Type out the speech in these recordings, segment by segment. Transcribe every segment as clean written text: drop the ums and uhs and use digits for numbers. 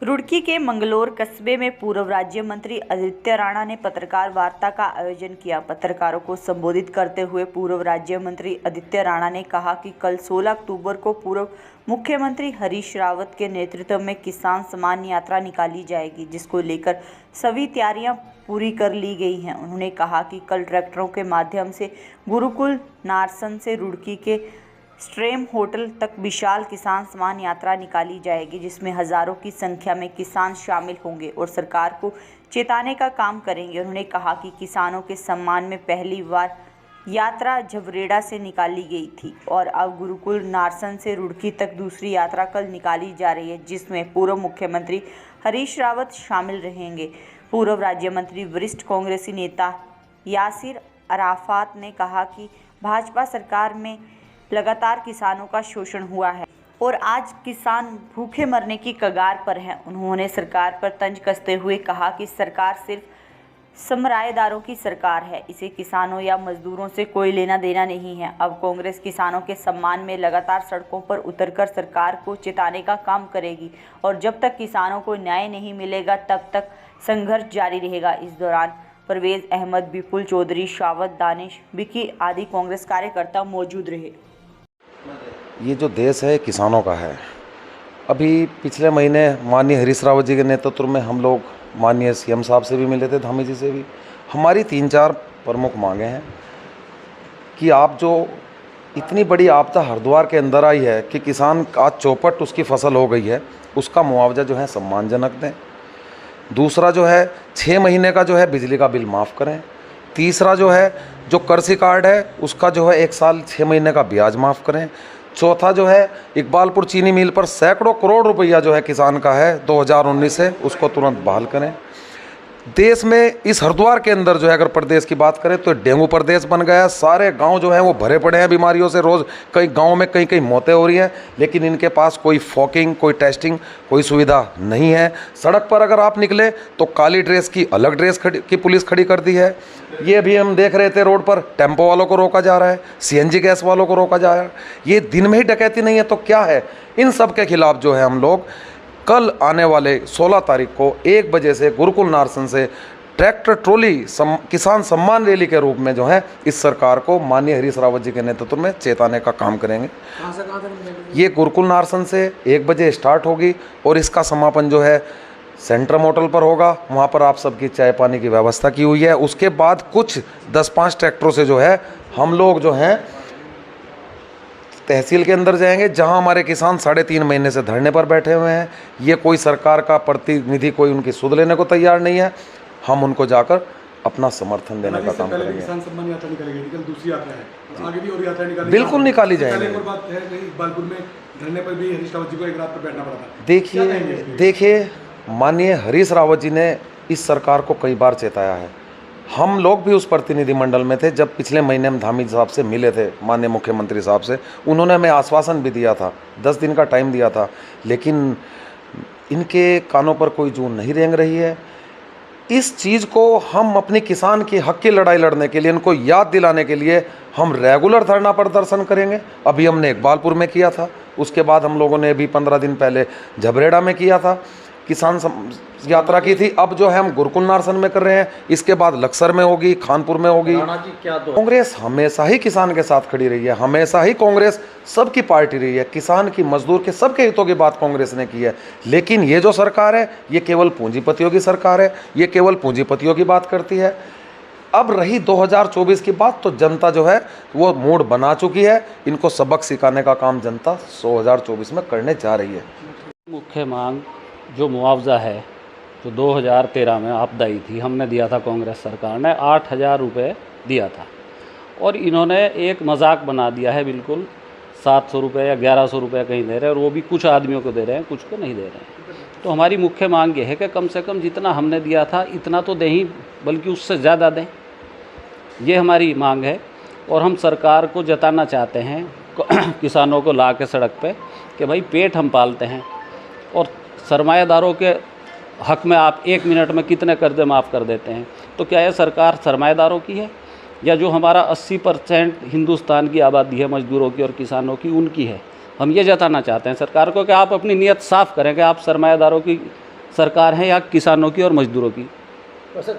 रुड़की के मंगलोर कस्बे में पूर्व राज्य मंत्री आदित्य राणा ने पत्रकार वार्ता का आयोजन किया। पत्रकारों को संबोधित करते हुए पूर्व राज्य मंत्री आदित्य राणा ने कहा कि कल 16 अक्टूबर को पूर्व मुख्यमंत्री हरीश रावत के नेतृत्व में किसान सम्मान यात्रा निकाली जाएगी, जिसको लेकर सभी तैयारियां पूरी कर ली गई हैं। उन्होंने कहा कि कल ट्रैक्टरों के माध्यम से गुरुकुल नारसन से रुड़की के स्ट्रेम होटल तक विशाल किसान सम्मान यात्रा निकाली जाएगी, जिसमें हजारों की संख्या में किसान शामिल होंगे और सरकार को चेताने का काम करेंगे। उन्होंने कहा कि किसानों के सम्मान में पहली बार यात्रा झबरेड़ा से निकाली गई थी और अब गुरुकुल नारसन से रुड़की तक दूसरी यात्रा कल निकाली जा रही है, जिसमें पूर्व मुख्यमंत्री हरीश रावत शामिल रहेंगे। पूर्व राज्य मंत्री वरिष्ठ कांग्रेसी नेता यासिर अराफात ने कहा कि भाजपा सरकार में लगातार किसानों का शोषण हुआ है और आज किसान भूखे मरने की कगार पर हैं। उन्होंने सरकार पर तंज कसते हुए कहा कि सरकार सिर्फ सरमाएदारों की सरकार है, इसे किसानों या मजदूरों से कोई लेना देना नहीं है। अब कांग्रेस किसानों के सम्मान में लगातार सड़कों पर उतरकर सरकार को चेताने का काम करेगी और जब तक किसानों को न्याय नहीं मिलेगा तब तक संघर्ष जारी रहेगा। इस दौरान परवेज अहमद, विपुल चौधरी, शावत, दानिश, विकी आदि कांग्रेस कार्यकर्ता मौजूद रहे। ये जो देश है किसानों का है। अभी पिछले महीने माननीय हरीश रावत जी के नेतृत्व में हम लोग माननीय सीएम साहब से भी मिले थे, धामी जी से भी। हमारी 3-4 प्रमुख मांगे हैं कि आप जो इतनी बड़ी आपदा हरिद्वार के अंदर आई है कि किसान आज चौपट उसकी फसल हो गई है, उसका मुआवजा जो है सम्मानजनक दें। दूसरा जो है 6 महीने का जो है बिजली का बिल माफ़ करें। तीसरा जो है जो कृषि कार्ड है उसका जो है 1 साल 6 महीने का ब्याज माफ़ करें। चौथा जो है इकबालपुर चीनी मिल पर सैकड़ों करोड़ रुपया जो है किसान का है 2019 से, उसको तुरंत बहाल करें। देश में इस हरिद्वार के अंदर जो है अगर प्रदेश की बात करें तो डेंगू प्रदेश बन गया है। सारे गांव जो हैं वो भरे पड़े हैं बीमारियों से। रोज़ कई गांव में कई मौतें हो रही हैं, लेकिन इनके पास कोई फॉकिंग, कोई टेस्टिंग, कोई सुविधा नहीं है। सड़क पर अगर आप निकले तो काली ड्रेस की अलग ड्रेस की पुलिस खड़ी कर दी है। ये भी हम देख रहे थे, रोड पर टेम्पो वालों को रोका जा रहा है, सीएनजी गैस वालों को रोका जा रहा है। ये दिन में ही डकैती नहीं है तो क्या है? इन सब के खिलाफ जो है हम लोग कल आने वाले 16 तारीख को 1 बजे से गुरुकुल नारसन से ट्रैक्टर ट्रॉली किसान सम्मान रैली के रूप में जो है इस सरकार को माननीय हरीश रावत जी के नेतृत्व में चेताने का काम करेंगे। कहाँ तक ये गुरुकुल नारसन से 1 बजे स्टार्ट होगी और इसका समापन जो है सेंट्रम होटल पर होगा। वहाँ पर आप सबकी चाय पानी की व्यवस्था की हुई है। उसके बाद कुछ 10-5 ट्रैक्टरों से जो है हम लोग जो हैं तहसील के अंदर जाएंगे, जहां हमारे किसान 3.5 महीने से धरने पर बैठे हुए हैं। ये कोई सरकार का प्रतिनिधि कोई उनकी सुध लेने को तैयार नहीं है। हम उनको जाकर अपना समर्थन देने का काम करेंगे। किसान सम्मान यात्रा निकालेगी, कल दूसरी यात्रा है, आगे भी और यात्रा निकालेगी। बिल्कुल निकाली जाएगी। एक और बात है कि इकबालपुर में धरने पर भी हरीश रावत जी को एक रात पर बैठना पड़ा था। देखिए माननीय हरीश रावत जी ने इस सरकार को कई बार चेताया है। हम लोग भी उस प्रतिनिधिमंडल में थे जब पिछले महीने हम धामी साहब से मिले थे, माननीय मुख्यमंत्री साहब से। उन्होंने हमें आश्वासन भी दिया था, 10 दिन का टाइम दिया था, लेकिन इनके कानों पर कोई जून नहीं रेंग रही है। इस चीज़ को हम अपनी किसान की हक की लड़ाई लड़ने के लिए, इनको याद दिलाने के लिए हम रेगुलर धरना प्रदर्शन करेंगे। अभी हमने इकबालपुर में किया था, उसके बाद हम लोगों ने अभी 15 दिन पहले झबरेड़ा में किया था, किसान यात्रा की थी। अब जो है हम गुरुकुल नारसन में कर रहे हैं, इसके बाद लक्सर में होगी, खानपुर में होगी। कांग्रेस हमेशा ही किसान के साथ खड़ी रही है, हमेशा ही कांग्रेस सबकी पार्टी रही है। किसान की, मजदूर के, सबके हितों की बात कांग्रेस ने की है। लेकिन ये जो सरकार है ये केवल पूंजीपतियों की सरकार है, ये केवल पूंजीपतियों की बात करती है। अब रही 2024 की बात, तो जनता जो है वो मूड बना चुकी है। इनको सबक सिखाने का काम जनता 2024 में करने जा रही है। मुख्य मांग जो मुआवजा है, जो 2013 में आपदा आई थी, हमने दिया था, कांग्रेस सरकार ने 8,000 रुपये दिया था और इन्होंने एक मजाक बना दिया है। बिल्कुल 700 रुपये या 1100 रुपये कहीं दे रहे हैं और वो भी कुछ आदमियों को दे रहे हैं, कुछ को नहीं दे रहे हैं। तो हमारी मुख्य मांग ये है कि कम से कम जितना हमने दिया था इतना तो दें ही, बल्कि उससे ज़्यादा दें। ये हमारी मांग है और हम सरकार को जताना चाहते हैं किसानों को ला के सड़क पे कि भाई पेट हम पालते हैं और सरमाएदारों के हक में आप 1 मिनट में कितने कर्जे माफ़ कर देते हैं। तो क्या यह सरकार सरमाएदारों की है या जो हमारा 80% हिंदुस्तान की आबादी है मजदूरों की और किसानों की, उनकी है? हम ये जताना चाहते हैं सरकार को कि आप अपनी नीयत साफ़ करें कि आप सरमाएदारों की सरकार है या किसानों की और मजदूरों की? वैसे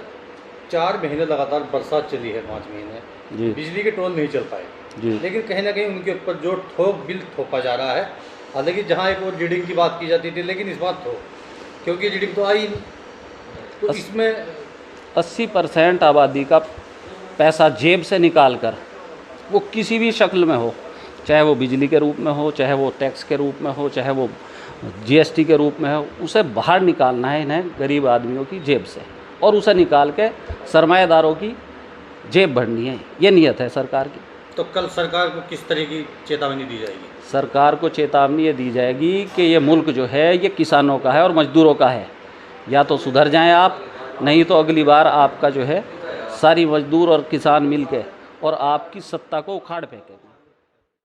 4 महीने लगातार बरसात चली है, 5 महीने जी बिजली के टोल नहीं चल पाए, जी। लेकिन कहीं ना कहीं उनके ऊपर जो ठोक बिल थोपा जा रहा है। हालांकि जहाँ एक और रीडिंग की बात की जाती थी, लेकिन इस बात थोक, क्योंकि रीडिंग तो आई नहीं, तो इसमें 80% आबादी का पैसा जेब से निकाल कर, वो किसी भी शक्ल में हो, चाहे वो बिजली के रूप में हो, चाहे वो टैक्स के रूप में हो, चाहे वो जीएसटी के रूप में हो, उसे बाहर निकालना है इन्हें गरीब आदमियों की जेब से, और उसे निकाल के सरमाएदारों की जेब भरनी है। ये नीयत है सरकार की। तो कल सरकार को किस तरह की चेतावनी दी जाएगी? सरकार को चेतावनी ये दी जाएगी कि ये मुल्क जो है ये किसानों का है और मजदूरों का है। या तो सुधर जाएं आप, नहीं तो अगली बार आपका जो है सारी मजदूर और किसान मिल के और आपकी सत्ता को उखाड़ फेंकेंगे।